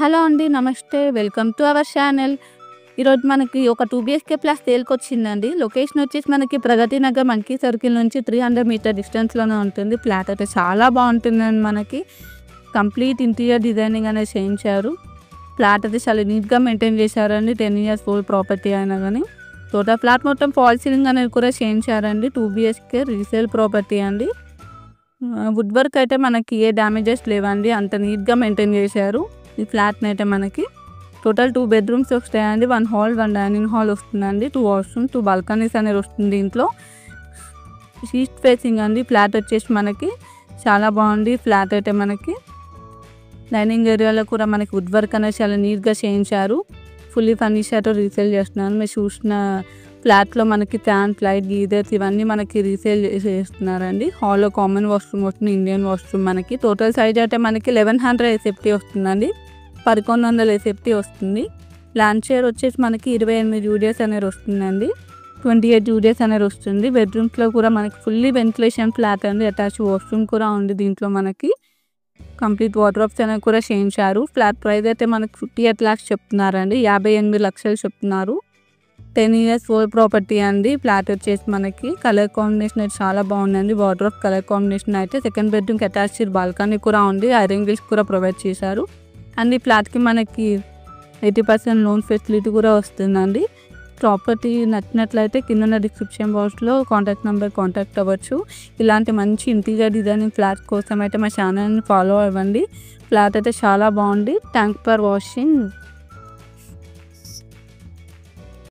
Hello అండి. నమస్తే. Welcome to our channel. ఈరోజు మనకి ఒక 2 బీహెచ్‌కే ప్లాట్ సేల్‌కొచ్చిందండి. లొకేషన్ వచ్చేసి మనకి ప్రగతి నగర్ మంకీ సర్కిల్ నుంచి 300 మీటర్ డిస్టెన్స్‌లోనే ఉంటుంది. ఫ్లాట్ అయితే చాలా బాగుంటుందండి మనకి. కంప్లీట్ ఇంటీరియర్ డిజైనింగ్ అనేది చేయించారు. ఫ్లాట్ అయితే చాలా నీట్‌గా మెయింటైన్ చేశారండి. 10 ఇయర్స్ ఓల్డ్ ప్రాపర్టీ అయినా కానీ. టోటల్ ఫ్లాట్ మొత్తం ఫాల్ సీలింగ్ అనేది కూడా చేయించారండి. 2 బీహెచ్‌కే రీసేల్ ప్రాపర్టీ అండి. వుడ్ వర్క్ అయితే మనకి ఏ డ్యామేజెస్ లేవండి. అంత నీట్‌గా మెయింటైన్ చేశారు ఈ ఫ్లాట్‌ని అయితే మనకి. టోటల్ 2 బెడ్రూమ్స్ వస్తాయండి. 1 హాల్, 1 డైనింగ్ హాల్ వస్తుందండి. 2 వాష్‌రూమ్స్, 2 బాల్కనీస్ అనేది వస్తుంది దీంట్లో. ఈస్ట్ ఫేసింగ్ అండి. ఫ్లాట్ వచ్చేసి మనకి చాలా బాగుంది. ఫ్లాట్ అయితే మనకి డైనింగ్ ఏరియాలో కూడా మనకి వుడ్ వర్క్ అనేది చాలా నీట్‌గా చేయించారు. ఫుల్లీ ఫర్నిచర్‌తో రీసేల్ చేస్తున్నారు. మీరు చూసిన ఫ్లాట్‌లో మనకి ఫ్యాన్స్, లైట్, గీజర్స్ ఇవన్నీ మనకి రీసేల్ చేస్తున్నారండి. హాల్‌లో కామన్ వాష్‌రూమ్ వస్తుంది. ఇండియన్ వాష్‌రూమ్ మనకి. టోటల్ సైజ్ అయితే మనకి 1100 ఎస్ఎఫ్టీ వస్తుందండి. 1100 ఎస్ఎఫ్టీ వస్తుంది. ల్యాండ్ షేర్ వచ్చేసి మనకి 28 యూడిఎస్ అనేది వస్తుందండి. 28 యూడిఎస్ అనేది వస్తుంది. బెడ్రూమ్స్‌లో కూడా మనకి ఫుల్లీ వెంటిలేషన్ ఫ్లాట్ అండి. అటాచ్ వాష్‌రూమ్ కూడా ఉంది దీంట్లో మనకి. కంప్లీట్ వార్డ్రోబ్స్ అనేవి కూడా చేయించారు. ఫ్లాట్ ప్రైస్ అయితే మనకి 58 lakhs చెప్తున్నారండి. 58 లక్షలు చెప్తున్నారు. 10 ఇయర్స్ ఓల్డ్ ప్రాపర్టీ అండి. ఫ్లాట్ వచ్చేసి మనకి కలర్ కాంబినేషన్ అయితే చాలా బాగుందండి. వార్డ్రోబ్ కలర్ కాంబినేషన్ అయితే సెకండ్ బెడ్రూమ్కి అటాచ్డ్ బాల్కనీ కూడా ఉంది. ఐరన్ గ్రిల్స్ కూడా ప్రొవైడ్ చేశారు. అండ్ ఈ ఫ్లాట్కి మనకి 80% లోన్ ఫెసిలిటీ కూడా వస్తుందండి. ప్రాపర్టీ నచ్చినట్లయితే కింద డిస్క్రిప్షన్ బాక్స్లో కాంటాక్ట్ నెంబర్ కాంటాక్ట్ అవ్వచ్చు. ఇలాంటి మంచి ఇంటీరియర్ డిజైనింగ్ ఫ్లాట్ కోసం అయితే మా ఛానల్ని ఫాలో అవ్వండి. ఫ్లాట్ అయితే చాలా బాగుంది. Thanks for watching.